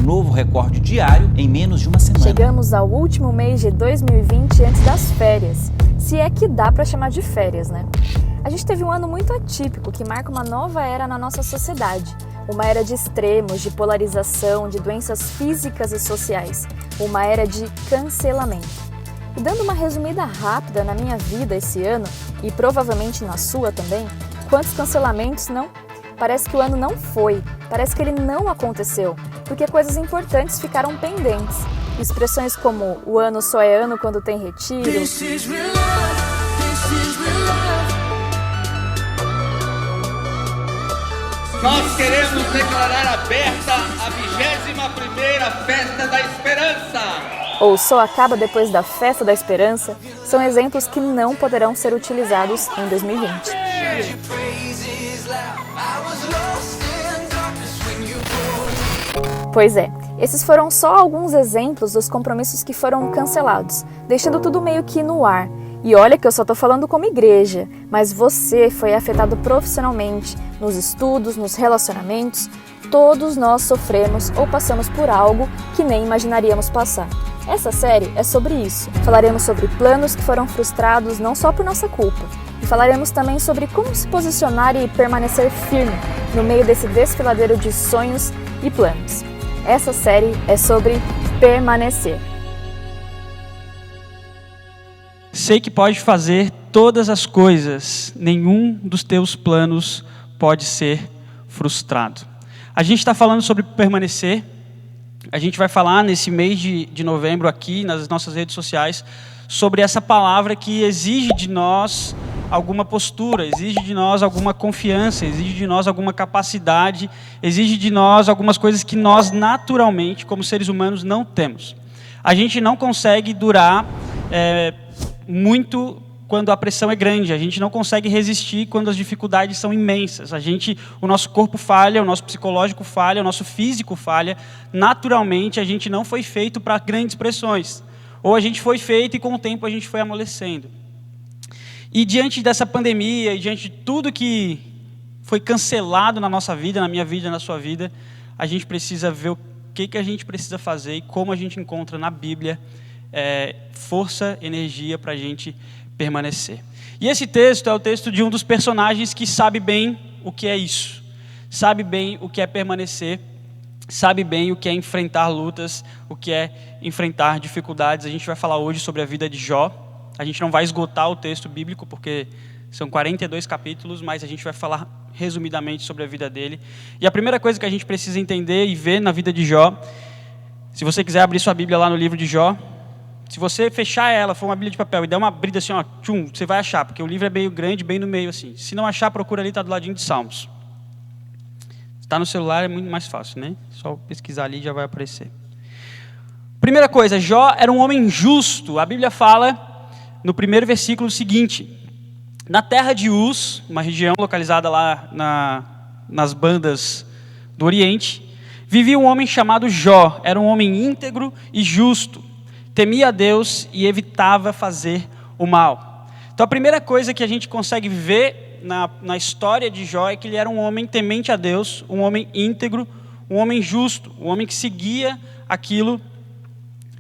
novo recorde diário em menos de uma semana. Chegamos ao último mês de 2020 antes das férias. Se é que dá para chamar de férias, né? A gente teve um ano muito atípico que marca uma nova era na nossa sociedade. Uma era de extremos, de polarização, de doenças físicas e sociais. Uma era de cancelamento. E dando uma resumida rápida na minha vida esse ano, e provavelmente na sua também, quantos cancelamentos não? Parece que o ano não foi, parece que ele não aconteceu, porque coisas importantes ficaram pendentes. Expressões como o ano só é ano quando tem retiro. Nós queremos declarar aberta a 21ª Festa da Esperança. Ou só acaba depois da Festa da Esperança, são exemplos que não poderão ser utilizados em 2020. Pois é, esses foram só alguns exemplos dos compromissos que foram cancelados, deixando tudo meio que no ar. E olha que eu só tô falando como igreja, mas você foi afetado profissionalmente, nos estudos, nos relacionamentos. Todos nós sofremos ou passamos por algo que nem imaginaríamos passar. Essa série é sobre isso. Falaremos sobre planos que foram frustrados não só por nossa culpa, e falaremos também sobre como se posicionar e permanecer firme no meio desse desfiladeiro de sonhos e planos. Essa série é sobre permanecer. Sei que pode fazer todas as coisas, nenhum dos teus planos pode ser frustrado. A gente está falando sobre permanecer, a gente vai falar nesse mês de novembro aqui, nas nossas redes sociais, sobre essa palavra que exige de nós alguma postura, exige de nós alguma confiança, exige de nós alguma capacidade, exige de nós algumas coisas que nós naturalmente, como seres humanos, não temos. A gente não consegue durar muito quando a pressão é grande, a gente não consegue resistir quando as dificuldades são imensas. O nosso corpo falha, o nosso psicológico falha, o nosso físico falha. Naturalmente, a gente não foi feito para grandes pressões. Ou a gente foi feito e com o tempo a gente foi amolecendo. E diante dessa pandemia, e diante de tudo que foi cancelado na nossa vida, na minha vida, na sua vida, a gente precisa ver o que a gente precisa fazer e como a gente encontra na Bíblia força, energia para a gente permanecer. E esse texto é o texto de um dos personagens que sabe bem o que é isso, sabe bem o que é permanecer, sabe bem o que é enfrentar lutas, o que é enfrentar dificuldades. A gente vai falar hoje sobre a vida de Jó. A gente não vai esgotar o texto bíblico, porque são 42 capítulos, mas a gente vai falar resumidamente sobre a vida dele. E a primeira coisa que a gente precisa entender e ver na vida de Jó, se você quiser abrir sua Bíblia lá no livro de Jó, se você fechar ela, for uma Bíblia de papel, e der uma abrida assim, ó, tchum, você vai achar, porque o livro é meio grande, bem no meio assim. Se não achar, procura ali, está do ladinho de Salmos. Se está no celular é muito mais fácil, né? Só pesquisar ali já vai aparecer. Primeira coisa, Jó era um homem justo. A Bíblia fala no primeiro versículo o seguinte: na terra de Uz, uma região localizada lá nas bandas do Oriente, vivia um homem chamado Jó. Era um homem íntegro e justo, temia a Deus e evitava fazer o mal. Então a primeira coisa que a gente consegue ver na história de Jó é que ele era um homem temente a Deus, um homem íntegro, um homem justo, um homem que seguia aquilo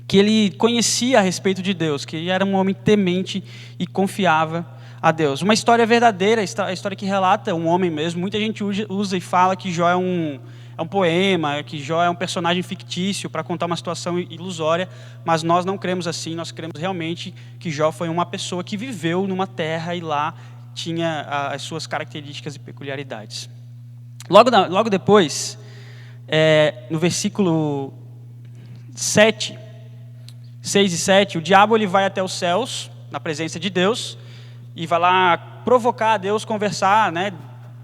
que ele conhecia a respeito de Deus, que ele era um homem temente e confiava a Deus. Uma história verdadeira, a história que relata um homem mesmo. Muita gente usa e fala que Jó é um poema, que Jó é um personagem fictício para contar uma situação ilusória, mas nós não cremos assim. Nós cremos realmente que Jó foi uma pessoa que viveu numa terra e lá tinha as suas características e peculiaridades. Logo depois, no versículo 6 e 7, o diabo ele vai até os céus, na presença de Deus, e vai lá provocar a Deus, conversar, né,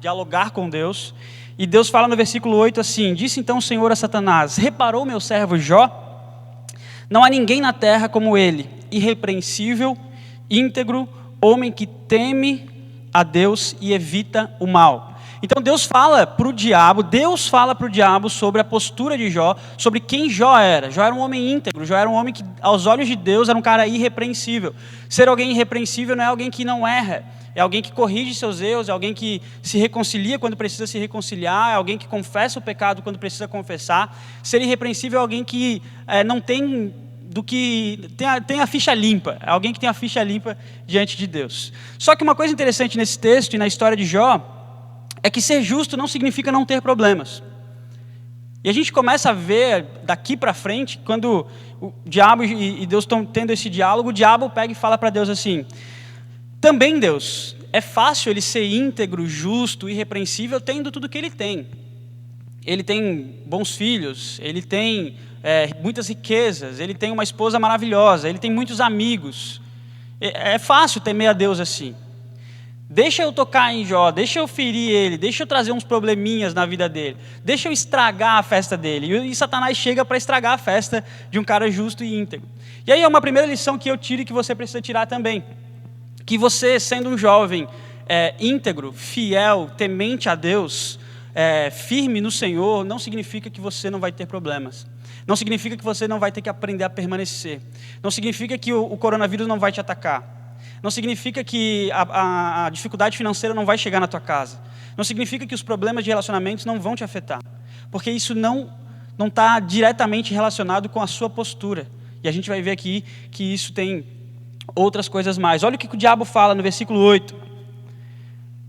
dialogar com Deus. E Deus fala no versículo 8 assim: disse então o Senhor a Satanás: reparou meu servo Jó? Não há ninguém na terra como ele, irrepreensível, íntegro, homem que teme a Deus e evita o mal. Então Deus fala para o diabo sobre a postura de Jó, sobre quem Jó era. Jó era um homem íntegro, Jó era um homem que aos olhos de Deus era um cara irrepreensível. Ser alguém irrepreensível não é alguém que não erra. é alguém que corrige seus erros, é alguém que se reconcilia quando precisa se reconciliar, é alguém que confessa o pecado quando precisa confessar. Ser irrepreensível é alguém que não tem tem a ficha limpa, é alguém que tem a ficha limpa diante de Deus. Só que uma coisa interessante nesse texto e na história de Jó é que ser justo não significa não ter problemas. E a gente começa a ver daqui para frente, quando o diabo e Deus estão tendo esse diálogo, o diabo pega e fala para Deus assim: também, Deus, é fácil ele ser íntegro, justo, irrepreensível, tendo tudo que ele tem. Ele tem bons filhos, ele tem muitas riquezas, ele tem uma esposa maravilhosa, ele tem muitos amigos. É fácil temer a Deus assim. Deixa eu tocar em Jó, deixa eu ferir ele, deixa eu trazer uns probleminhas na vida dele, deixa eu estragar a festa dele. E Satanás chega para estragar a festa de um cara justo e íntegro. E aí é uma primeira lição que eu tiro e que você precisa tirar também. Que você, sendo um jovem íntegro, fiel, temente a Deus, firme no Senhor, não significa que você não vai ter problemas. Não significa que você não vai ter que aprender a permanecer. Não significa que o coronavírus não vai te atacar. Não significa que a dificuldade financeira não vai chegar na tua casa. Não significa que os problemas de relacionamentos não vão te afetar. Porque isso não está diretamente relacionado com a sua postura. E a gente vai ver aqui que isso tem outras coisas mais. Olha o que o diabo fala no versículo 8.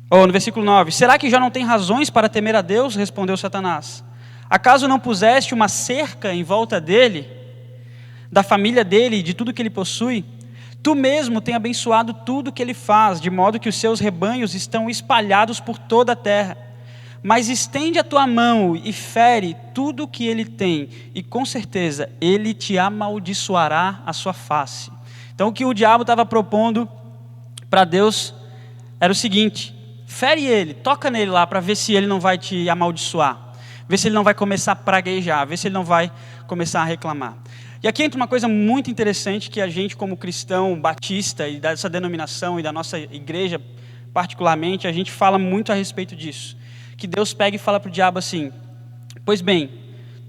Ou no versículo 9. Será que já não tem razões para temer a Deus? Respondeu Satanás. Acaso não puseste uma cerca em volta dele, da família dele e de tudo que ele possui? Tu mesmo tem abençoado tudo que ele faz, de modo que os seus rebanhos estão espalhados por toda a terra. Mas estende a tua mão e fere tudo o que ele tem, e com certeza ele te amaldiçoará a sua face. Então o que o diabo estava propondo para Deus era o seguinte: fere ele, toca nele lá para ver se ele não vai te amaldiçoar, ver se ele não vai começar a praguejar, ver se ele não vai começar a reclamar. E aqui entra uma coisa muito interessante que a gente, como cristão batista e dessa denominação e da nossa igreja particularmente, a gente fala muito a respeito disso. Que Deus pega e fala para o diabo assim: pois bem,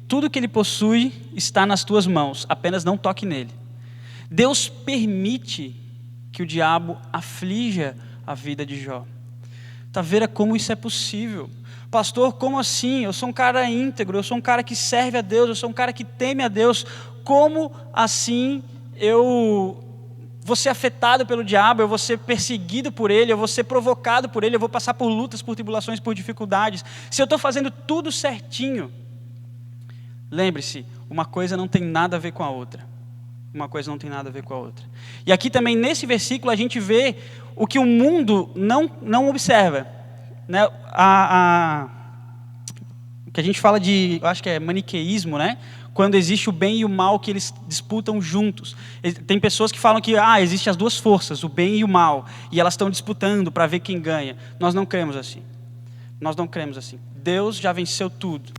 tudo que ele possui está nas tuas mãos, apenas não toque nele. Deus permite que o diabo aflija a vida de Jó. Tá vendo como isso é possível? Pastor, como assim? Eu sou um cara íntegro, eu sou um cara que serve a Deus, eu sou um cara que teme a Deus. Como assim eu vou ser afetado pelo diabo, eu vou ser perseguido por ele, eu vou ser provocado por ele, eu vou passar por lutas, por tribulações, por dificuldades? Se eu estou fazendo tudo certinho. Lembre-se, uma coisa não tem nada a ver com a outra. Uma coisa não tem nada a ver com a outra. E aqui também nesse versículo a gente vê o que o mundo não observa. Né? O que a gente fala de, eu acho que é maniqueísmo, né? Quando existe o bem e o mal que eles disputam juntos. Tem pessoas que falam que existem as duas forças, o bem e o mal, e elas estão disputando para ver quem ganha. Nós não cremos assim. Nós não cremos assim. Deus já venceu tudo.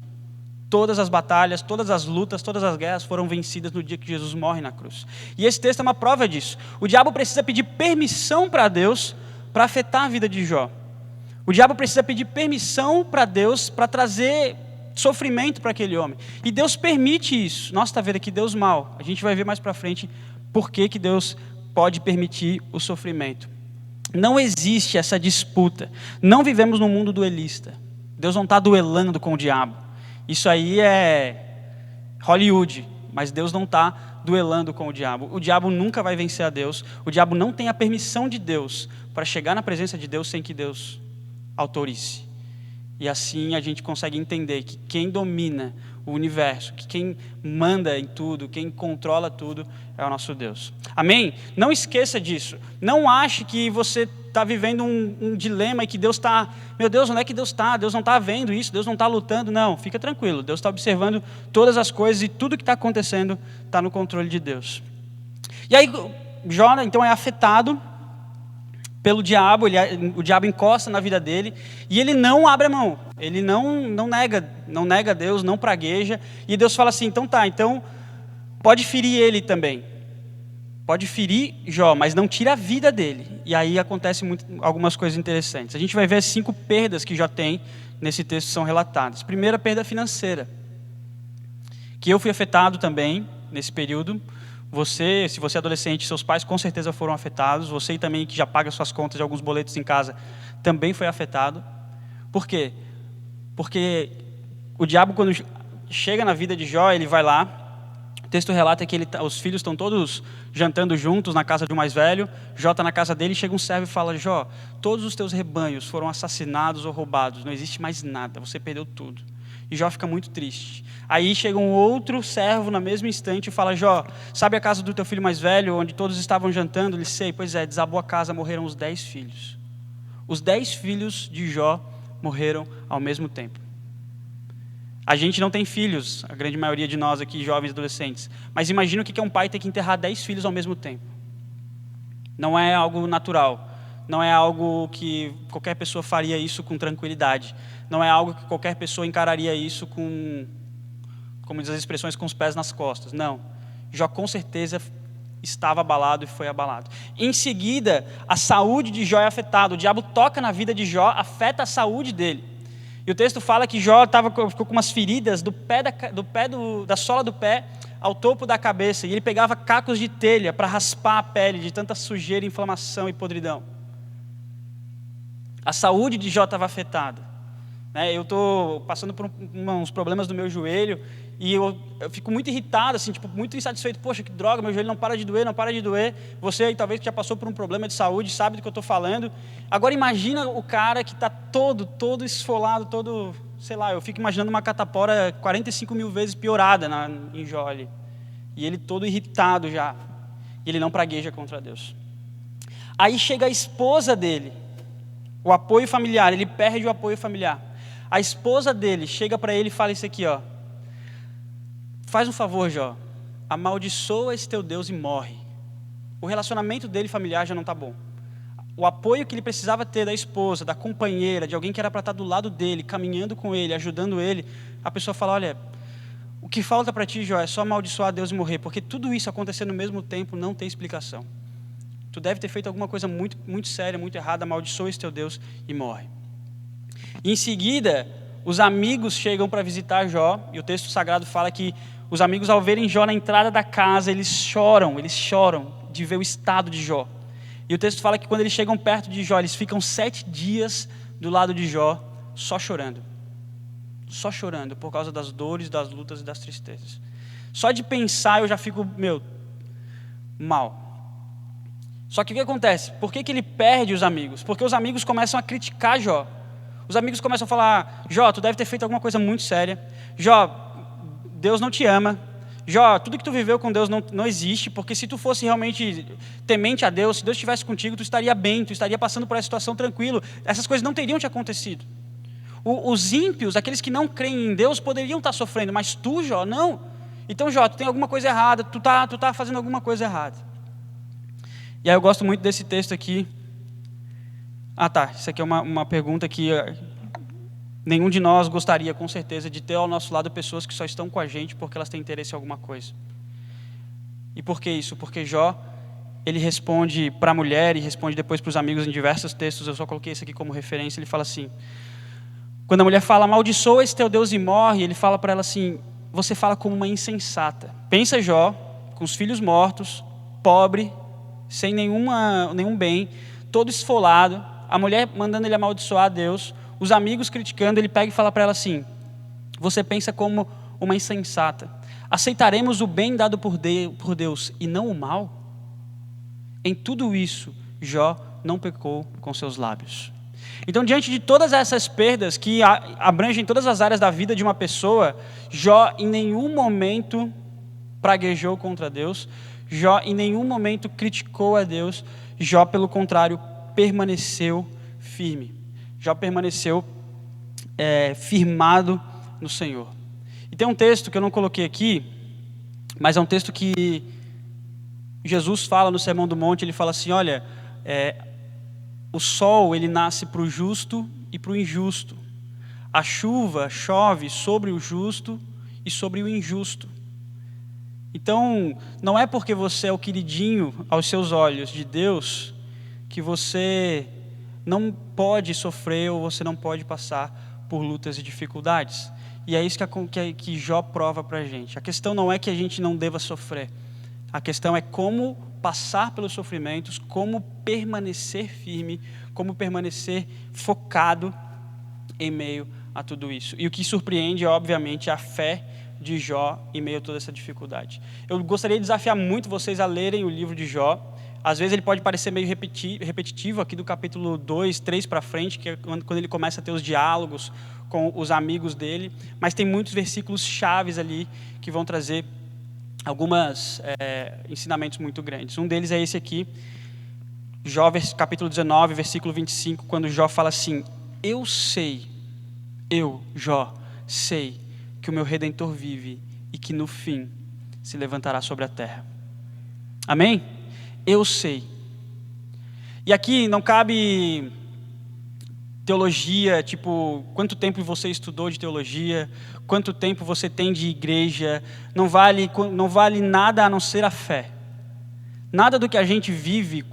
Todas as batalhas, todas as lutas, todas as guerras foram vencidas no dia que Jesus morre na cruz. E esse texto é uma prova disso. O diabo precisa pedir permissão para Deus para afetar a vida de Jó. O diabo precisa pedir permissão para Deus para trazer sofrimento para aquele homem. E Deus permite isso. Nossa, está vendo aqui Deus mal. A gente vai ver mais para frente por que Deus pode permitir o sofrimento. Não existe essa disputa. Não vivemos num mundo duelista. Deus não está duelando com o diabo. Isso aí é Hollywood. Mas Deus não está duelando com o diabo. O diabo nunca vai vencer a Deus. O diabo não tem a permissão de Deus para chegar na presença de Deus sem que Deus autorize. E assim a gente consegue entender que quem domina o universo, que quem manda em tudo, quem controla tudo é o nosso Deus. Amém? Não esqueça disso. Não ache que você está vivendo um dilema e que Deus está... Meu Deus, onde é que Deus está? Deus não está vendo isso, Deus não está lutando. Não, fica tranquilo. Deus está observando todas as coisas e tudo que está acontecendo está no controle de Deus. E aí Jó, então, é afetado pelo diabo, o diabo encosta na vida dele e ele não abre a mão, ele não nega Deus, não pragueja, e Deus fala assim: então tá, então pode ferir ele também, pode ferir Jó, mas não tira a vida dele. E aí acontece algumas coisas interessantes. A gente vai ver as 5 perdas que Jó tem nesse texto, são relatadas. Primeira, perda financeira, que eu fui afetado também nesse período. Você, se você é adolescente, seus pais com certeza foram afetados. Você também, que já paga suas contas de alguns boletos em casa, também foi afetado. Por quê? Porque o diabo, quando chega na vida de Jó, ele vai lá. O texto relata que os filhos estão todos jantando juntos na casa do mais velho. Jó está na casa dele, chega um servo e fala: Jó, todos os teus rebanhos foram assassinados ou roubados. Não existe mais nada, você perdeu tudo. E Jó fica muito triste. Aí chega um outro servo no mesmo instante e fala: Jó, sabe a casa do teu filho mais velho, onde todos estavam jantando? Ele: sei, pois é, desabou a casa, morreram os 10 filhos. Os 10 filhos de Jó morreram ao mesmo tempo. A gente não tem filhos, a grande maioria de nós aqui, jovens e adolescentes. Mas imagina o que é um pai ter que enterrar 10 filhos ao mesmo tempo. Não é algo natural. Não é algo que qualquer pessoa faria isso com tranquilidade. Não é algo que qualquer pessoa encararia isso com, como diz as expressões, com os pés nas costas. Não. Jó com certeza estava abalado e foi abalado. Em seguida, a saúde de Jó é afetada. O diabo toca na vida de Jó, afeta a saúde dele. E o texto fala que Jó ficou com umas feridas da sola do pé ao topo da cabeça. E ele pegava cacos de telha para raspar a pele de tanta sujeira, inflamação e podridão. A saúde de Jó estava afetada. Eu estou passando por uns problemas do meu joelho e eu fico muito irritado, assim, muito insatisfeito. Poxa, que droga, meu joelho não para de doer, não para de doer. Você aí, talvez, que já passou por um problema de saúde, sabe do que eu estou falando. Agora imagina o cara que está todo esfolado, todo, sei lá, eu fico imaginando uma catapora 45 mil vezes piorada em Jó ali. E ele todo irritado já. E ele não pragueja contra Deus. Aí chega a esposa dele, o apoio familiar, ele perde o apoio familiar. A esposa dele chega para ele e fala isso aqui, ó: faz um favor, Jó, amaldiçoa esse teu Deus e morre. O relacionamento dele familiar já não está bom. O apoio que ele precisava ter da esposa, da companheira, de alguém que era para estar do lado dele, caminhando com ele, ajudando ele, a pessoa fala: olha, o que falta para ti, Jó, é só amaldiçoar Deus e morrer, porque tudo isso acontecer no mesmo tempo não tem explicação. Tu deve ter feito alguma coisa muito, muito séria, muito errada, amaldiçoa esse teu Deus e morre. E em seguida, os amigos chegam para visitar Jó, e o texto sagrado fala que os amigos, ao verem Jó na entrada da casa, eles choram de ver o estado de Jó. E o texto fala que quando eles chegam perto de Jó, eles ficam 7 dias do lado de Jó, só chorando por causa das dores, das lutas e das tristezas. Só de pensar eu já fico, mal. Só que o que acontece? Por que ele perde os amigos? Porque os amigos começam a criticar Jó. Os amigos começam a falar: Jó, tu deve ter feito alguma coisa muito séria. Jó, Deus não te ama. Jó, tudo que tu viveu com Deus não existe, porque se tu fosse realmente temente a Deus, se Deus estivesse contigo, tu estaria bem, tu estaria passando por essa situação tranquilo. Essas coisas não teriam te acontecido. Os ímpios, aqueles que não creem em Deus, poderiam estar sofrendo, mas tu, Jó, não. Então, Jó, tu tem alguma coisa errada, tu tá fazendo alguma coisa errada. E aí eu gosto muito desse texto aqui. Isso aqui é uma pergunta que nenhum de nós gostaria, com certeza, de ter ao nosso lado pessoas que só estão com a gente porque elas têm interesse em alguma coisa. E por que isso? Porque Jó, ele responde para a mulher e responde depois para os amigos em diversos textos. Eu só coloquei isso aqui como referência. Ele fala assim: quando a mulher fala, amaldiçoa esse teu Deus e morre, ele fala para ela assim: você fala como uma insensata. Pensa Jó, com os filhos mortos, pobre, sem nenhum bem, todo esfolado, a mulher mandando ele amaldiçoar a Deus, os amigos criticando, ele pega e fala para ela assim: você pensa como uma insensata. Aceitaremos o bem dado por Deus e não o mal? Em tudo isso, Jó não pecou com seus lábios. Então, diante de todas essas perdas que abrangem todas as áreas da vida de uma pessoa, Jó em nenhum momento praguejou contra Deus, Jó em nenhum momento criticou a Deus, Jó, pelo contrário, permaneceu firme. Jó permaneceu firmado no Senhor. E tem um texto que eu não coloquei aqui, mas é um texto que Jesus fala no Sermão do Monte. Ele fala assim: olha, o sol ele nasce para o justo e para o injusto. A chuva chove sobre o justo e sobre o injusto. Então, não é porque você é o queridinho aos seus olhos de Deus que você não pode sofrer ou você não pode passar por lutas e dificuldades. E é isso que Jó prova para a gente. A questão não é que a gente não deva sofrer. A questão é como passar pelos sofrimentos, como permanecer firme, como permanecer focado em meio a tudo isso. E o que surpreende, obviamente, é a fé de Jó em meio a toda essa dificuldade. Eu gostaria de desafiar muito vocês a lerem o livro de Jó. Às vezes ele pode parecer meio repetitivo aqui do capítulo 2, 3 para frente, que é quando ele começa a ter os diálogos com os amigos dele, mas tem muitos versículos chaves ali que vão trazer alguns ensinamentos muito grandes. Um deles é esse aqui, Jó, capítulo 19, versículo 25, quando Jó fala assim: eu, Jó, sei que o meu Redentor vive e que no fim se levantará sobre a terra. Amém? Eu sei. E aqui não cabe teologia, tipo, quanto tempo você estudou de teologia, quanto tempo você tem de igreja, não vale nada a não ser a fé. Nada do que a gente vive,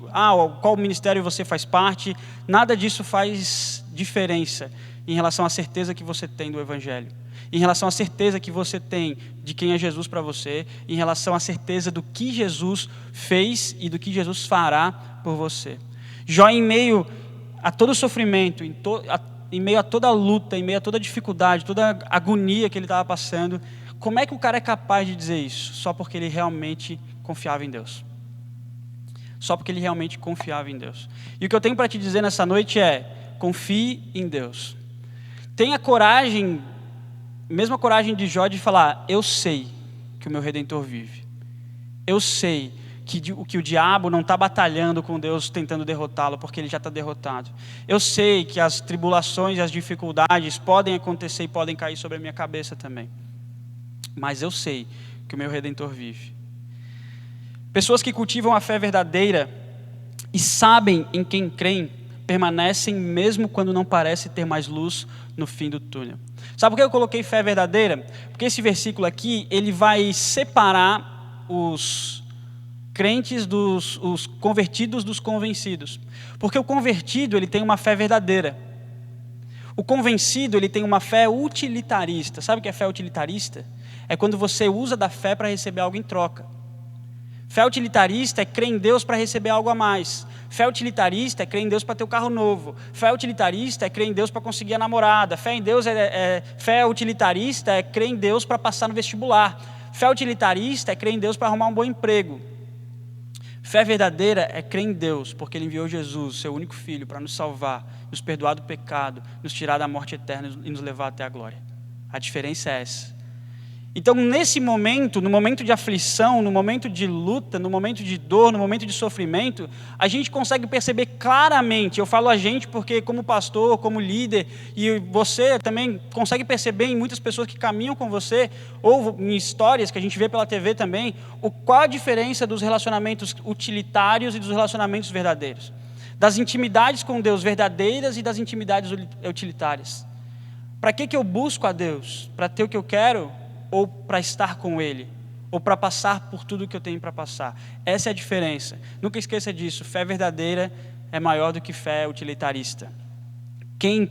qual ministério você faz parte, nada disso faz diferença em relação à certeza que você tem do Evangelho, em relação à certeza que você tem de quem é Jesus para você, em relação à certeza do que Jesus fez e do que Jesus fará por você. Jó, em meio a todo sofrimento, em meio a toda luta, em meio a toda dificuldade, toda agonia que ele estava passando, como é que o cara é capaz de dizer isso? Só porque ele realmente confiava em Deus. Só porque ele realmente confiava em Deus. E o que eu tenho para te dizer nessa noite é: confie em Deus. Tenha coragem, mesma coragem de Jó, de falar: eu sei que o meu Redentor vive. Eu sei que o diabo não está batalhando com Deus tentando derrotá-lo, porque ele já está derrotado. Eu sei que as tribulações e as dificuldades podem acontecer e podem cair sobre a minha cabeça também. Mas eu sei que o meu Redentor vive. Pessoas que cultivam a fé verdadeira e sabem em quem creem, permanecem mesmo quando não parece ter mais luz no fim do túnel. Sabe por que eu coloquei fé verdadeira? Porque esse versículo aqui, ele vai separar os crentes os convertidos dos convencidos. Porque o convertido, ele tem uma fé verdadeira. O convencido, ele tem uma fé utilitarista. Sabe o que é fé utilitarista? É quando você usa da fé para receber algo em troca. Fé utilitarista é crer em Deus para receber algo a mais. Fé utilitarista é crer em Deus para ter um carro novo. Fé utilitarista é crer em Deus para conseguir a namorada. Fé utilitarista é crer em Deus para passar no vestibular. Fé utilitarista é crer em Deus para arrumar um bom emprego. Fé verdadeira é crer em Deus, porque Ele enviou Jesus, seu único Filho, para nos salvar, nos perdoar do pecado, nos tirar da morte eterna e nos levar até a glória. A diferença é essa. Então, nesse momento, no momento de aflição, no momento de luta, no momento de dor, no momento de sofrimento, a gente consegue perceber claramente, eu falo a gente porque como pastor, como líder, e você também consegue perceber em muitas pessoas que caminham com você, ou em histórias que a gente vê pela TV também, qual a diferença dos relacionamentos utilitários e dos relacionamentos verdadeiros. Das intimidades com Deus verdadeiras e das intimidades utilitárias. Para que eu busco a Deus? Para ter o que eu quero? Ou para estar com Ele, ou para passar por tudo que eu tenho para passar. Essa é a diferença. Nunca esqueça disso. Fé verdadeira é maior do que fé utilitarista. Quem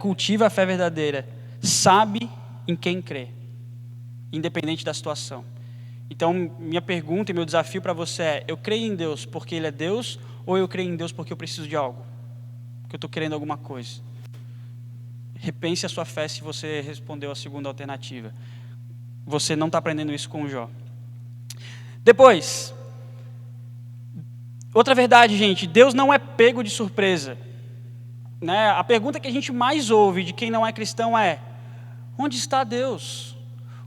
cultiva a fé verdadeira sabe em quem crê, independente da situação. Então, minha pergunta e meu desafio para você é: eu creio em Deus porque Ele é Deus, ou eu creio em Deus porque eu preciso de algo? Porque eu estou querendo alguma coisa? Repense a sua fé se você respondeu a segunda alternativa. Você não está aprendendo isso com o Jó. Depois, outra verdade, gente: Deus não é pego de surpresa. Né? A pergunta que a gente mais ouve de quem não é cristão é: onde está Deus?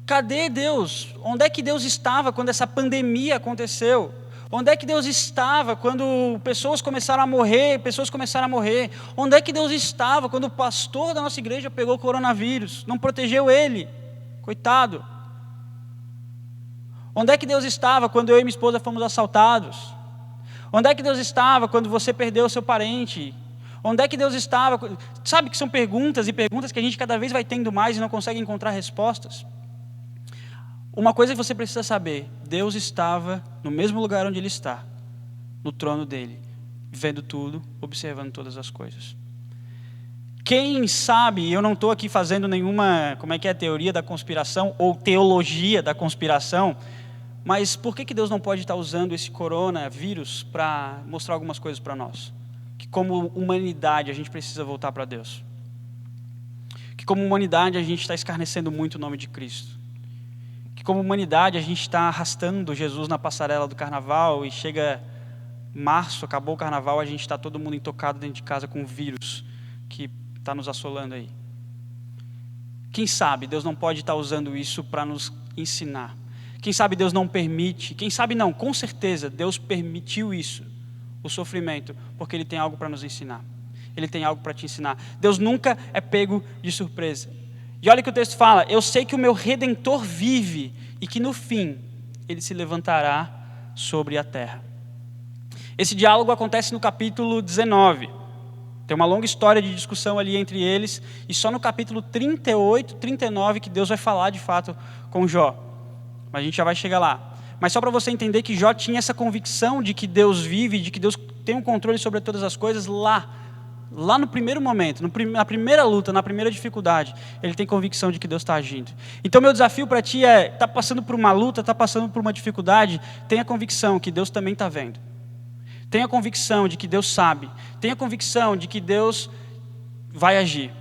Cadê Deus? Onde é que Deus estava quando essa pandemia aconteceu? Onde é que Deus estava quando pessoas começaram a morrer? Onde é que Deus estava quando o pastor da nossa igreja pegou coronavírus? Não protegeu ele, coitado. Onde é que Deus estava quando eu e minha esposa fomos assaltados? Onde é que Deus estava quando você perdeu o seu parente? Onde é que Deus estava? Sabe que são perguntas e perguntas que a gente cada vez vai tendo mais e não consegue encontrar respostas? Uma coisa que você precisa saber: Deus estava no mesmo lugar onde Ele está, no trono dEle, vendo tudo, observando todas as coisas. Quem sabe, eu não estou aqui fazendo nenhuma, teoria da conspiração ou teologia da conspiração, Mas por que Deus não pode estar usando esse coronavírus para mostrar algumas coisas para nós? Que como humanidade a gente precisa voltar para Deus. Que como humanidade a gente está escarnecendo muito o nome de Cristo. Que como humanidade a gente está arrastando Jesus na passarela do carnaval e chega março, acabou o carnaval, a gente está todo mundo intocado dentro de casa com um vírus que está nos assolando aí. Quem sabe Deus não pode estar usando isso para nos ensinar. Quem sabe Deus não permite, quem sabe não, com certeza Deus permitiu isso, o sofrimento, porque Ele tem algo para nos ensinar. Ele tem algo para te ensinar. Deus nunca é pego de surpresa. E olha o que o texto fala: eu sei que o meu Redentor vive e que no fim Ele se levantará sobre a terra. Esse diálogo acontece no capítulo 19. Tem uma longa história de discussão ali entre eles, e só no capítulo 38, 39 que Deus vai falar de fato com Jó. Mas a gente já vai chegar lá. Mas só para você entender que Jó tinha essa convicção de que Deus vive, de que Deus tem um controle sobre todas as coisas lá no primeiro momento, na primeira luta, na primeira dificuldade, ele tem convicção de que Deus está agindo. Então meu desafio para ti é, está passando por uma luta, está passando por uma dificuldade, tenha convicção que Deus também está vendo. Tenha convicção de que Deus sabe. Tenha convicção de que Deus vai agir.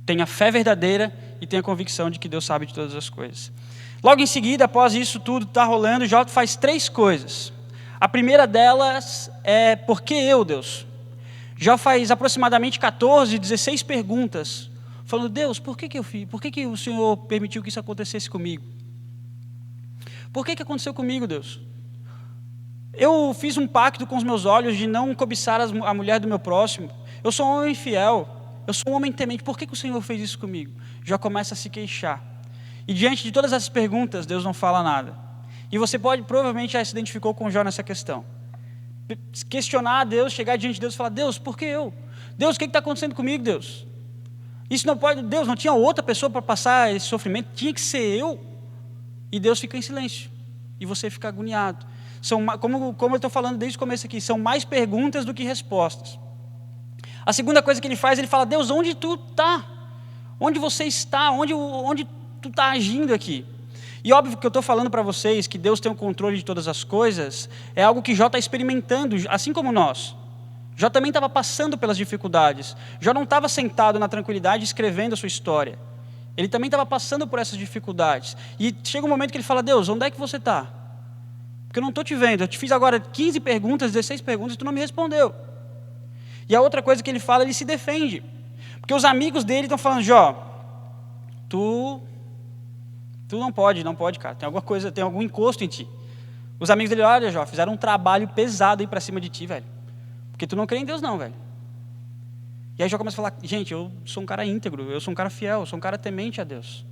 Tenha fé verdadeira e tenha convicção de que Deus sabe de todas as coisas. Logo em seguida, após isso tudo está rolando, Jó faz 3 coisas. A primeira delas é: por que eu, Deus? Jó faz aproximadamente 14, 16 perguntas, falando: Deus, por que eu fiz? Por que o Senhor permitiu que isso acontecesse comigo? Por que aconteceu comigo, Deus? Eu fiz um pacto com os meus olhos de não cobiçar a mulher do meu próximo. Eu sou um homem fiel. Eu sou um homem temente. Por que o Senhor fez isso comigo? Já começa a se queixar. E diante de todas essas perguntas, Deus não fala nada. E você provavelmente já se identificou com Jó nessa questão. Questionar a Deus, chegar diante de Deus e falar: Deus, por que eu? Deus, o que está acontecendo comigo, Deus? Isso não pode, Deus, não tinha outra pessoa para passar esse sofrimento, tinha que ser eu. E Deus fica em silêncio. E você fica agoniado. Como eu estou falando desde o começo aqui, são mais perguntas do que respostas. A segunda coisa que ele faz, ele fala: Deus, onde tu está? Onde você está? Onde tu está agindo aqui? E óbvio que eu estou falando para vocês que Deus tem o controle de todas as coisas, é algo que Jó está experimentando, assim como nós. Jó também estava passando pelas dificuldades. Jó não estava sentado na tranquilidade escrevendo a sua história. Ele também estava passando por essas dificuldades. E chega um momento que ele fala: Deus, onde é que você está? Porque eu não estou te vendo. Eu te fiz agora 15 perguntas, 16 perguntas e tu não me respondeu. E a outra coisa que ele fala, ele se defende. Porque os amigos dele estão falando: Jó, tu não pode, cara. Tem alguma coisa, tem algum encosto em ti. Os amigos dele: olha, Jó, fizeram um trabalho pesado aí para cima de ti, velho. Porque tu não crê em Deus não, velho. E aí Jó começa a falar: gente, eu sou um cara íntegro, eu sou um cara fiel, eu sou um cara temente a Deus.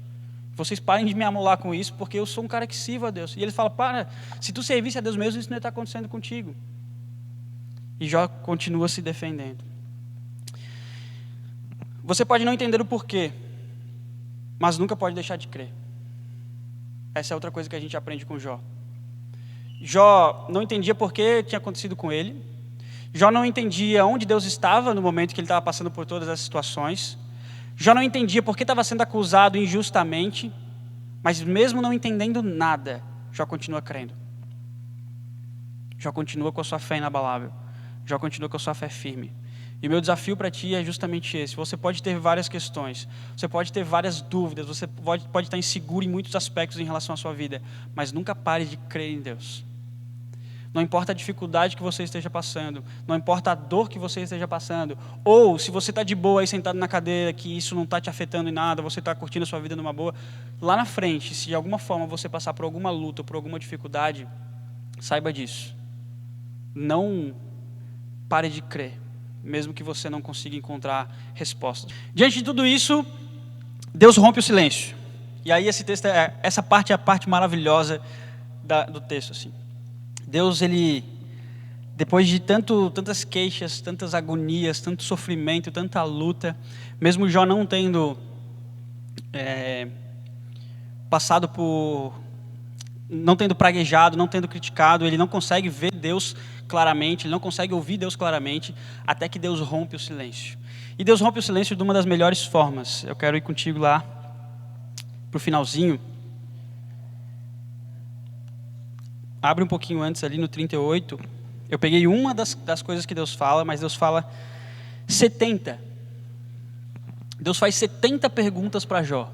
Vocês parem de me amolar com isso, porque eu sou um cara que sirvo a Deus. E ele fala: para, se tu servisse a Deus mesmo, isso não ia estar acontecendo contigo. E Jó continua se defendendo. Você pode não entender o porquê, mas nunca pode deixar de crer. Essa é outra coisa que a gente aprende com Jó. Jó não entendia por que tinha acontecido com ele. Jó não entendia onde Deus estava no momento que ele estava passando por todas as situações. Jó não entendia por que estava sendo acusado injustamente. Mas mesmo não entendendo nada, Jó continua crendo. Jó continua com a sua fé inabalável. Jó continua com a sua fé firme. E o meu desafio para ti é justamente esse. Você pode ter várias questões, você pode ter várias dúvidas, você pode estar inseguro em muitos aspectos em relação à sua vida, mas nunca pare de crer em Deus. Não importa a dificuldade que você esteja passando, não importa a dor que você esteja passando, ou se você está de boa aí sentado na cadeira, que isso não está te afetando em nada, você está curtindo a sua vida numa boa, lá na frente, se de alguma forma você passar por alguma luta, por alguma dificuldade, saiba disso. Não pare de crer, mesmo que você não consiga encontrar respostas. Diante de tudo isso, Deus rompe o silêncio. E aí essa parte é a parte maravilhosa do texto, assim. Deus, ele, depois de tantas queixas, tantas agonias, tanto sofrimento, tanta luta, mesmo Jó não tendo passado por, não tendo praguejado, não tendo criticado, ele não consegue ver Deus claramente, ele não consegue ouvir Deus claramente, até que Deus rompe o silêncio. E Deus rompe o silêncio de uma das melhores formas. Eu quero ir contigo lá para o finalzinho. abre um pouquinho antes ali no 38. Eu peguei uma das coisas que Deus fala, mas Deus fala 70. Deus faz 70 perguntas para Jó.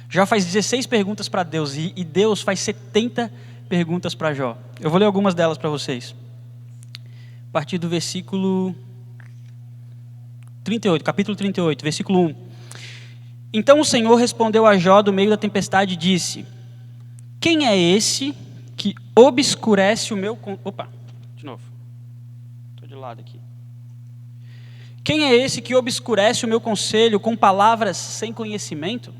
Jó faz 16 perguntas para Deus e Deus faz 70 perguntas para Jó. Eu vou ler algumas delas para vocês. A partir do versículo 38, capítulo 38, versículo 1. Então o Senhor respondeu a Jó do meio da tempestade e disse: quem é esse que obscurece o meu... Opa, de novo. Estou de lado aqui. Quem é esse que obscurece o meu conselho com palavras sem conhecimento?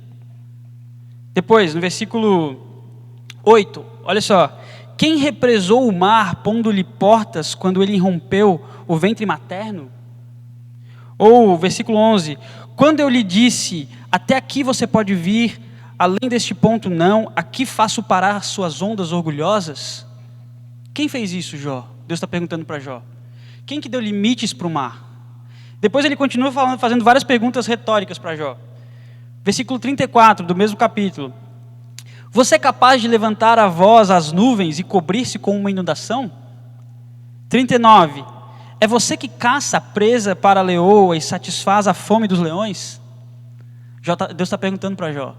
Depois, no versículo 8, olha só. Quem represou o mar, pondo-lhe portas, quando ele rompeu o ventre materno? Ou, versículo 11, quando eu lhe disse, até aqui você pode vir, além deste ponto não, aqui faço parar suas ondas orgulhosas? Quem fez isso, Jó? Deus está perguntando para Jó. Quem que deu limites para o mar? Depois ele continua falando, fazendo várias perguntas retóricas para Jó. Versículo 34 do mesmo capítulo. Você é capaz de levantar a voz às nuvens e cobrir-se com uma inundação? 39. É você que caça a presa para a leoa e satisfaz a fome dos leões? Deus está perguntando para Jó.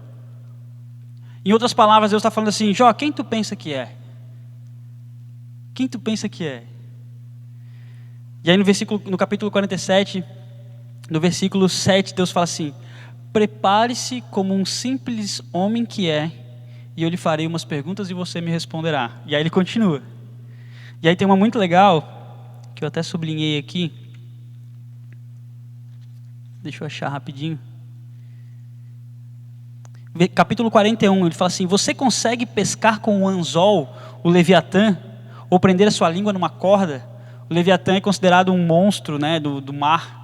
Em outras palavras, Deus está falando assim: Jó, quem tu pensa que é? Quem tu pensa que é? E aí no capítulo 47, no versículo 7, Deus fala assim: prepare-se como um simples homem que é, e eu lhe farei umas perguntas e você me responderá. E aí ele continua. E aí tem uma muito legal, que eu até sublinhei aqui. Deixa eu achar rapidinho. Capítulo 41, ele fala assim: você consegue pescar com um anzol o Leviatã, ou prender a sua língua numa corda? O Leviatã é considerado um monstro, né, do mar.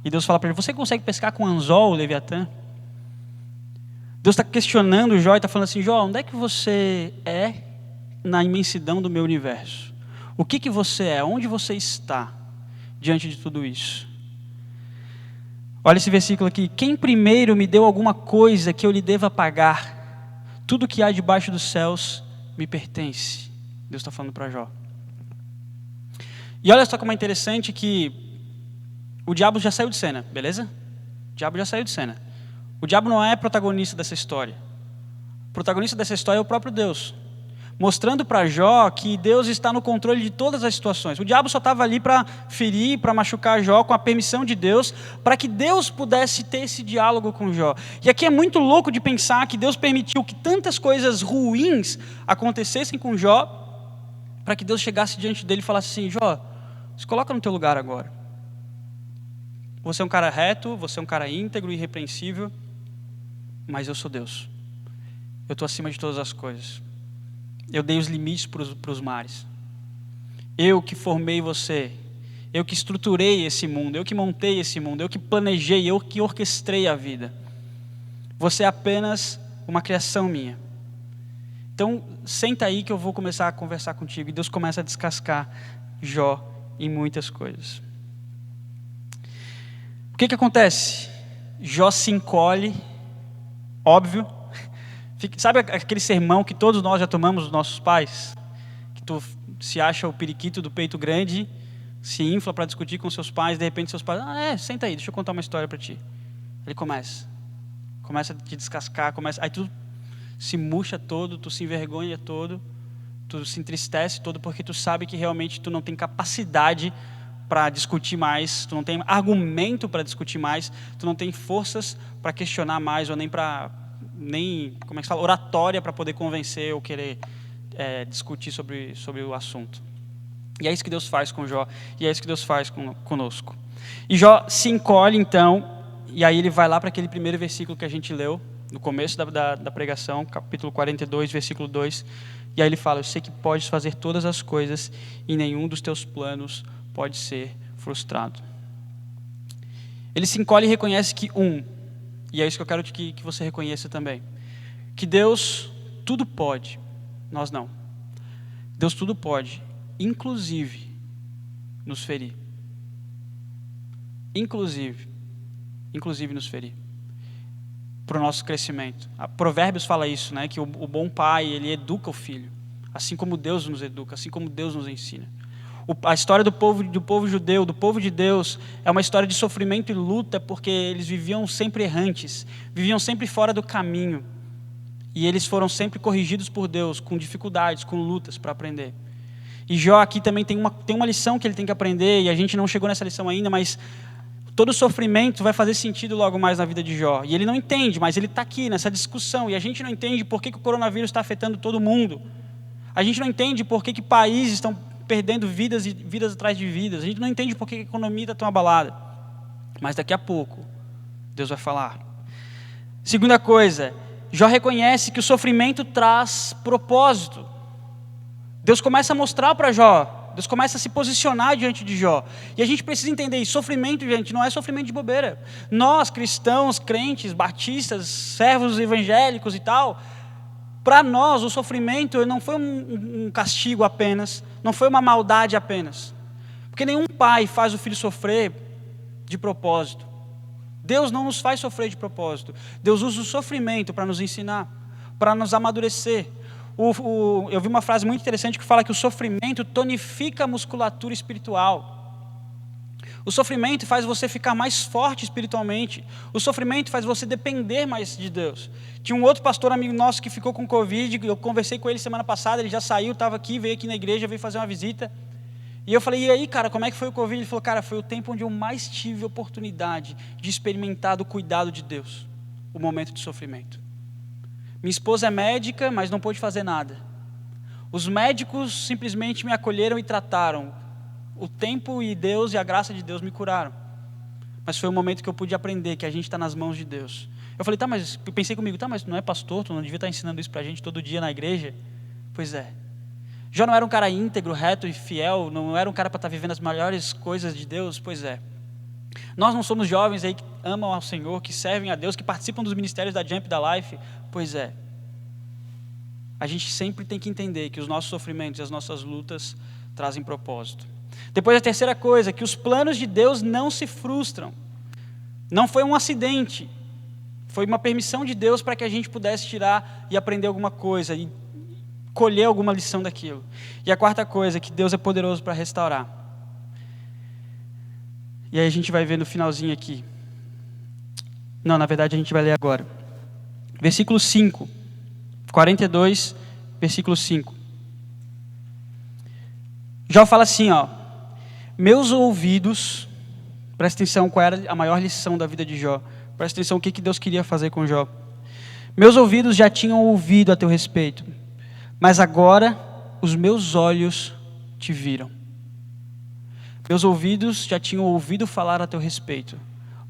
E Deus fala para ele: você consegue pescar com anzol o Leviatã? Deus está questionando Jó e está falando assim: Jó, onde é que você é na imensidão do meu universo? O que você é? Onde você está diante de tudo isso? Olha esse versículo aqui. Quem primeiro me deu alguma coisa que eu lhe deva pagar? Tudo que há debaixo dos céus me pertence. Deus está falando para Jó. E olha só como é interessante que o diabo já saiu de cena, beleza? O diabo já saiu de cena. O diabo não é protagonista dessa história. O protagonista dessa história é o próprio Deus, mostrando para Jó que Deus está no controle de todas as situações. O diabo só estava ali para ferir, para machucar Jó com a permissão de Deus, para que Deus pudesse ter esse diálogo com Jó. E aqui é muito louco de pensar que Deus permitiu que tantas coisas ruins acontecessem com Jó, para que Deus chegasse diante dele e falasse assim: Jó, se coloca no teu lugar agora. Você é um cara reto, você é um cara íntegro e irrepreensível, mas eu sou Deus. Eu estou acima de todas as coisas. Eu dei os limites para os mares. Eu que formei você. Eu que estruturei esse mundo. Eu que montei esse mundo. Eu que planejei. Eu que orquestrei a vida. Você é apenas uma criação minha. Então, senta aí que eu vou começar a conversar contigo. E Deus começa a descascar Jó em muitas coisas. O que acontece? Jó se encolhe, óbvio. Sabe aquele sermão que todos nós já tomamos dos nossos pais? Que tu se acha o periquito do peito grande, se infla para discutir com seus pais, de repente seus pais: senta aí, deixa eu contar uma história para ti. Ele começa a te descascar, aí tu se murcha todo, tu se envergonha todo, tu se entristece todo, porque tu sabe que realmente tu não tem capacidade para discutir mais, tu não tem argumento para discutir mais, tu não tem forças para questionar mais, ou nem como é que se fala, oratória para poder convencer ou querer discutir sobre o assunto. E é isso que Deus faz com Jó, e é isso que Deus faz conosco. E Jó se encolhe então, e aí ele vai lá para aquele primeiro versículo que a gente leu, no começo da pregação, capítulo 42, versículo 2, e aí ele fala: eu sei que podes fazer todas as coisas, e nenhum dos teus planos pode ser frustrado. Ele se encolhe e reconhece que e é isso que eu quero que você reconheça também, que Deus tudo pode, nós não. Deus tudo pode, inclusive nos ferir. Inclusive nos ferir. Para o nosso crescimento. Provérbios fala isso, né? Que o bom pai, ele educa o filho. assim como Deus nos educa, assim como Deus nos ensina. A história do povo judeu, do povo de Deus, é uma história de sofrimento e luta, porque eles viviam sempre errantes, viviam sempre fora do caminho. E eles foram sempre corrigidos por Deus, com dificuldades, com lutas para aprender. E Jó aqui também tem uma lição que ele tem que aprender, e a gente não chegou nessa lição ainda, mas todo sofrimento vai fazer sentido logo mais na vida de Jó. E ele não entende, mas ele está aqui nessa discussão, e a gente não entende por que o coronavírus está afetando todo mundo. A gente não entende por que países estão perdendo vidas e vidas atrás de vidas. A gente não entende por que a economia está tão abalada. Mas daqui a pouco, Deus vai falar. Segunda coisa, Jó reconhece que o sofrimento traz propósito. Deus começa a mostrar para Jó, Deus começa a se posicionar diante de Jó. E a gente precisa entender isso. Sofrimento, gente, não é sofrimento de bobeira. Nós, cristãos, crentes, batistas, servos evangélicos e tal, para nós, o sofrimento não foi um castigo apenas, não foi uma maldade apenas. Porque nenhum pai faz o filho sofrer de propósito. Deus não nos faz sofrer de propósito. Deus usa o sofrimento para nos ensinar, para nos amadurecer. Eu vi uma frase muito interessante que fala que o sofrimento tonifica a musculatura espiritual. O sofrimento faz você ficar mais forte espiritualmente. O sofrimento faz você depender mais de Deus. Tinha um outro pastor amigo nosso que ficou com Covid, eu conversei com ele semana passada, ele já saiu, estava aqui, veio aqui na igreja, veio fazer uma visita. E eu falei, e aí, cara, como é que foi o Covid? Ele falou, cara, foi o tempo onde eu mais tive oportunidade de experimentar do cuidado de Deus, o momento de sofrimento. Minha esposa é médica, mas não pôde fazer nada. Os médicos simplesmente me acolheram e trataram. O tempo e Deus e a graça de Deus me curaram. Mas foi um momento que eu pude aprender que a gente está nas mãos de Deus. Eu falei, mas pensei comigo, mas tu não é pastor, tu não devia estar ensinando isso para a gente todo dia na igreja? Pois é. Jó não era um cara íntegro, reto e fiel, não era um cara para estar vivendo as melhores coisas de Deus? Pois é. Nós não somos jovens aí que amam ao Senhor, que servem a Deus, que participam dos ministérios da Jump da Life? Pois é. A gente sempre tem que entender que os nossos sofrimentos e as nossas lutas trazem propósito. Depois a terceira coisa, que os planos de Deus não se frustram. Não foi um acidente. Foi uma permissão de Deus para que a gente pudesse tirar e aprender alguma coisa e colher alguma lição daquilo. E a quarta coisa, que Deus é poderoso para restaurar. E aí a gente vai ver no finalzinho aqui. Não, na verdade a gente vai ler agora. Versículo 5. 42, versículo 5. Jó fala assim, meus ouvidos, presta atenção qual era a maior lição da vida de Jó. Presta atenção o que Deus queria fazer com Jó. Meus ouvidos já tinham ouvido a teu respeito, mas agora os meus olhos te viram. Meus ouvidos já tinham ouvido falar a teu respeito,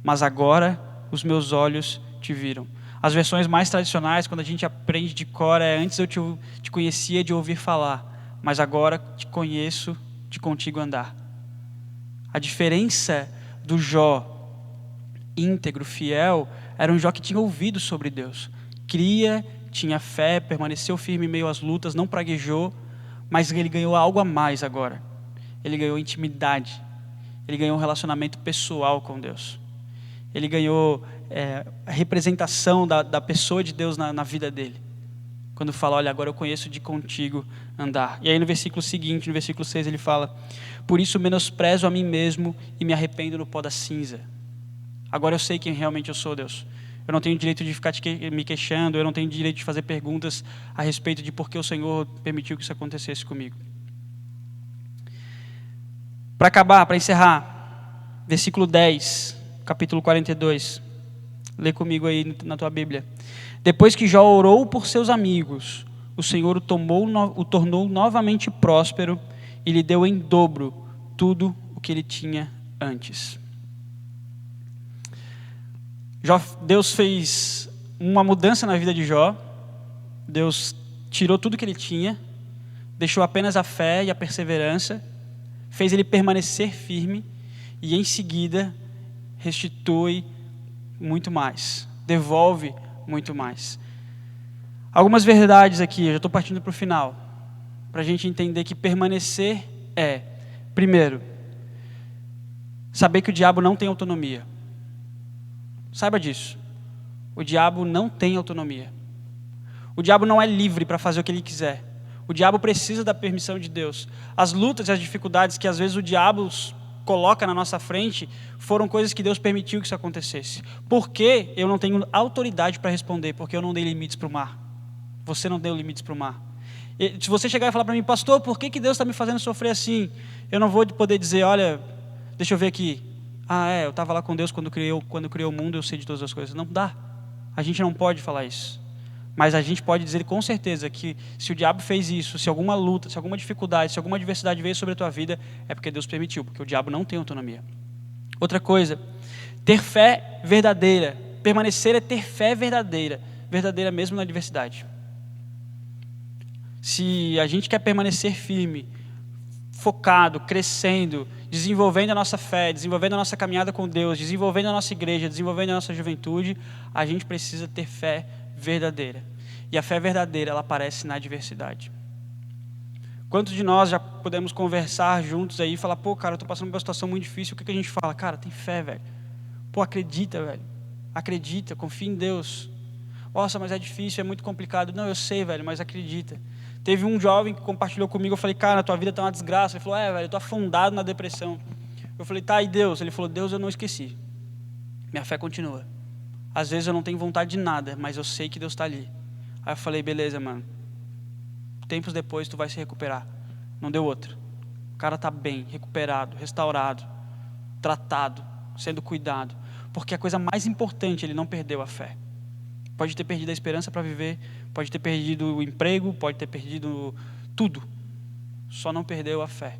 mas agora os meus olhos te viram. As versões mais tradicionais, quando a gente aprende de cor, antes eu te conhecia de ouvir falar, mas agora te conheço de contigo andar. A diferença do Jó íntegro, fiel, era um Jó que tinha ouvido sobre Deus. Cria, tinha fé, permaneceu firme em meio às lutas, não praguejou, mas ele ganhou algo a mais agora. Ele ganhou intimidade, ele ganhou um relacionamento pessoal com Deus. Ele ganhou a representação da pessoa de Deus na vida dele. Quando fala, olha, agora eu conheço de contigo andar. E aí no versículo seguinte, no versículo 6, ele fala, por isso menosprezo a mim mesmo e me arrependo no pó da cinza. Agora eu sei quem realmente eu sou, Deus. Eu não tenho direito de ficar me queixando, eu não tenho direito de fazer perguntas a respeito de por que o Senhor permitiu que isso acontecesse comigo. Para acabar, para encerrar, versículo 10, capítulo 42. Lê comigo aí na tua Bíblia. Depois que Jó orou por seus amigos, o Senhor o tornou novamente próspero e lhe deu em dobro tudo o que ele tinha antes. Deus fez uma mudança na vida de Jó. Deus tirou tudo que ele tinha, deixou apenas a fé e a perseverança, fez ele permanecer firme e em seguida restitui muito mais, devolve muito mais. Algumas verdades aqui, eu já estou partindo para o final, para a gente entender que permanecer primeiro, saber que o diabo não tem autonomia. Saiba disso. O diabo não tem autonomia. O diabo não é livre para fazer o que ele quiser. O diabo precisa da permissão de Deus. As lutas e as dificuldades que às vezes o diabo coloca na nossa frente foram coisas que Deus permitiu que isso acontecesse. Por que eu não tenho autoridade para responder? Porque eu não dei limites para o mar. Você não deu limites para o mar. E se você chegar e falar para mim, pastor, por que Deus está me fazendo sofrer assim? Eu não vou poder dizer, olha, deixa eu ver aqui. Eu estava lá com Deus quando criou o mundo, eu sei de todas as coisas. Não dá. A gente não pode falar isso. Mas a gente pode dizer com certeza que se o diabo fez isso, se alguma luta, se alguma dificuldade, se alguma adversidade veio sobre a tua vida, é porque Deus permitiu, porque o diabo não tem autonomia. Outra coisa, ter fé verdadeira. Permanecer é ter fé verdadeira, verdadeira mesmo na adversidade. Se a gente quer permanecer firme, focado, crescendo, desenvolvendo a nossa fé, desenvolvendo a nossa caminhada com Deus, desenvolvendo a nossa igreja, desenvolvendo a nossa juventude, a gente precisa ter fé verdadeira. E a fé verdadeira, ela aparece na adversidade. Quantos de nós já podemos conversar juntos aí e falar, pô, cara, eu tô passando por uma situação muito difícil, o que a gente fala? Cara, tem fé, velho. Pô, acredita, velho. Acredita, confia em Deus. Nossa, mas é difícil, é muito complicado. Não, eu sei, velho, mas acredita. Teve um jovem que compartilhou comigo, eu falei, cara, a tua vida tá uma desgraça. Ele falou, velho, eu tô afundado na depressão. Eu falei, tá, e Deus? Ele falou, Deus, eu não esqueci. Minha fé continua. Às vezes eu não tenho vontade de nada, mas eu sei que Deus está ali. Aí eu falei, beleza, mano. Tempos depois tu vai se recuperar. Não deu outra. O cara está bem, recuperado, restaurado, tratado, sendo cuidado. Porque a coisa mais importante, ele não perdeu a fé. Pode ter perdido a esperança para viver, pode ter perdido o emprego, pode ter perdido tudo. Só não perdeu a fé.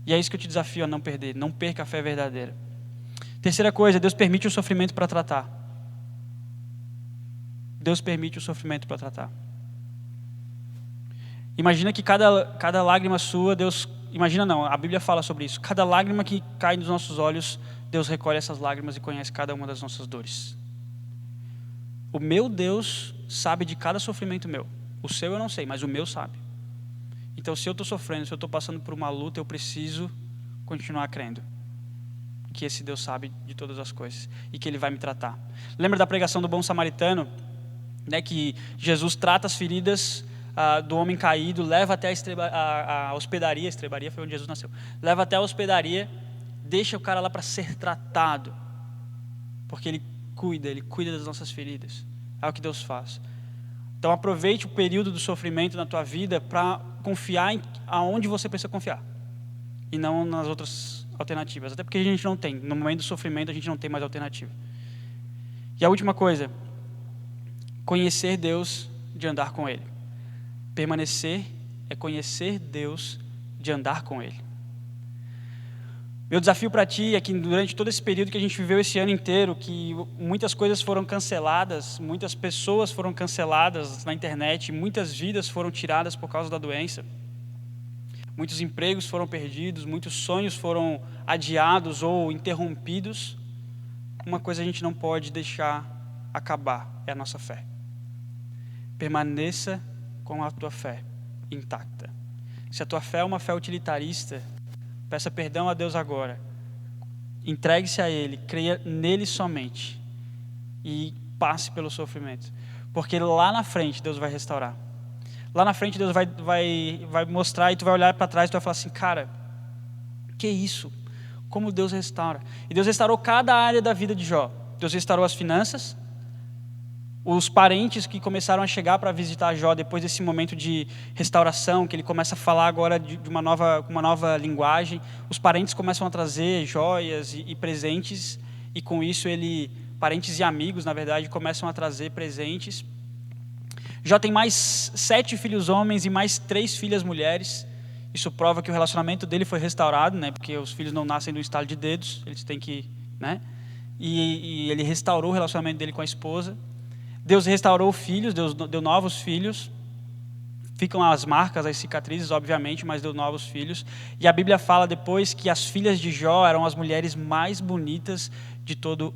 E é isso que eu te desafio a não perder. Não perca a fé verdadeira. Terceira coisa, Deus permite o sofrimento para tratar. Deus permite o sofrimento para tratar. Imagina que cada lágrima sua, Deus... Imagina não, a Bíblia fala sobre isso. Cada lágrima que cai nos nossos olhos, Deus recolhe essas lágrimas e conhece cada uma das nossas dores. O meu Deus sabe de cada sofrimento meu. O seu eu não sei, mas o meu sabe. Então se eu estou sofrendo, se eu estou passando por uma luta, eu preciso continuar crendo que esse Deus sabe de todas as coisas e que Ele vai me tratar. Lembra da pregação do bom samaritano? Que Jesus trata as feridas do homem caído, leva até a hospedaria, a estrebaria foi onde Jesus nasceu, leva até a hospedaria, deixa o cara lá para ser tratado, porque Ele cuida das nossas feridas, é o que Deus faz. Então aproveite o período do sofrimento na tua vida para confiar aonde você precisa confiar, e não nas outras alternativas, até porque a gente não tem, no momento do sofrimento a gente não tem mais alternativa. E a última coisa, conhecer Deus de andar com Ele. Permanecer é conhecer Deus de andar com Ele. Meu desafio para ti é que durante todo esse período que a gente viveu esse ano inteiro, que muitas coisas foram canceladas, muitas pessoas foram canceladas na internet, muitas vidas foram tiradas por causa da doença, muitos empregos foram perdidos, muitos sonhos foram adiados ou interrompidos. Uma coisa a gente não pode deixar acabar, é a nossa fé. Permaneça com a tua fé intacta. Se a tua fé é uma fé utilitarista, peça perdão a Deus agora. Entregue-se a Ele, creia nele somente e passe pelo sofrimento. Porque lá na frente Deus vai restaurar. Lá na frente Deus vai mostrar e tu vai olhar para trás e tu vai falar assim, cara, que isso? Como Deus restaura? E Deus restaurou cada área da vida de Jó. Deus restaurou as finanças, os parentes que começaram a chegar para visitar Jó depois desse momento de restauração, que ele começa a falar agora de uma nova linguagem, os parentes começam a trazer joias e presentes, e com isso parentes e amigos, na verdade, começam a trazer presentes. Jó tem mais 7 filhos homens e mais 3 filhas mulheres. Isso prova que o relacionamento dele foi restaurado, porque os filhos não nascem no estalo de dedos, eles têm que, e ele restaurou o relacionamento dele com a esposa. Deus restaurou filhos, Deus deu novos filhos. Ficam as marcas, as cicatrizes, obviamente, mas deu novos filhos. E a Bíblia fala depois que as filhas de Jó eram as mulheres mais bonitas de todo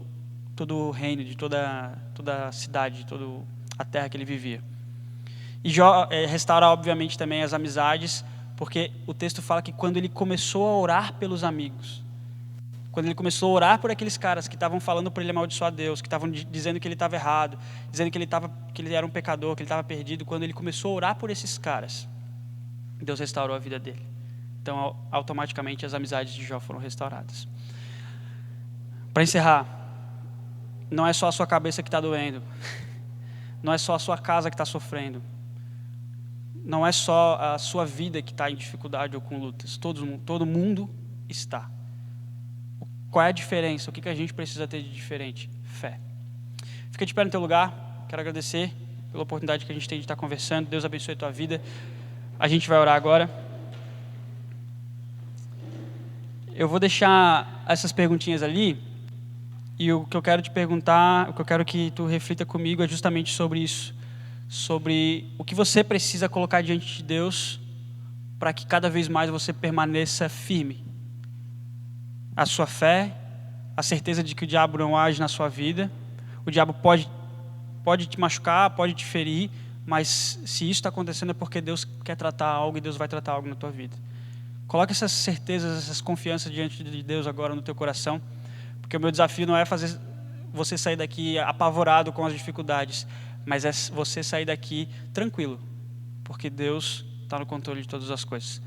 o reino, de toda a cidade, de toda a terra que ele vivia. E Jó restaura, obviamente, também as amizades, porque o texto fala que quando ele começou a orar pelos amigos, quando ele começou a orar por aqueles caras que estavam falando para ele amaldiçoar Deus, que estavam dizendo que ele estava errado, dizendo que ele era um pecador, que ele estava perdido, quando ele começou a orar por esses caras, Deus restaurou a vida dele. Então, automaticamente, as amizades de Jó foram restauradas. Para encerrar, não é só a sua cabeça que está doendo. Não é só a sua casa que está sofrendo. Não é só a sua vida que está em dificuldade ou com lutas. Todo mundo está. Qual é a diferença? O que a gente precisa ter de diferente? Fé. Fica de pé no teu lugar. Quero agradecer pela oportunidade que a gente tem de estar conversando. Deus abençoe a tua vida. A gente vai orar agora. Eu vou deixar essas perguntinhas ali. E o que eu quero te perguntar, o que eu quero que tu reflita comigo é justamente sobre isso. Sobre o que você precisa colocar diante de Deus para que cada vez mais você permaneça firme. A sua fé, a certeza de que o diabo não age na sua vida. O diabo pode te machucar, pode te ferir, mas se isso está acontecendo é porque Deus quer tratar algo e Deus vai tratar algo na tua vida. Coloque essas certezas, essas confianças diante de Deus agora no teu coração, porque o meu desafio não é fazer você sair daqui apavorado com as dificuldades, mas é você sair daqui tranquilo, porque Deus está no controle de todas as coisas.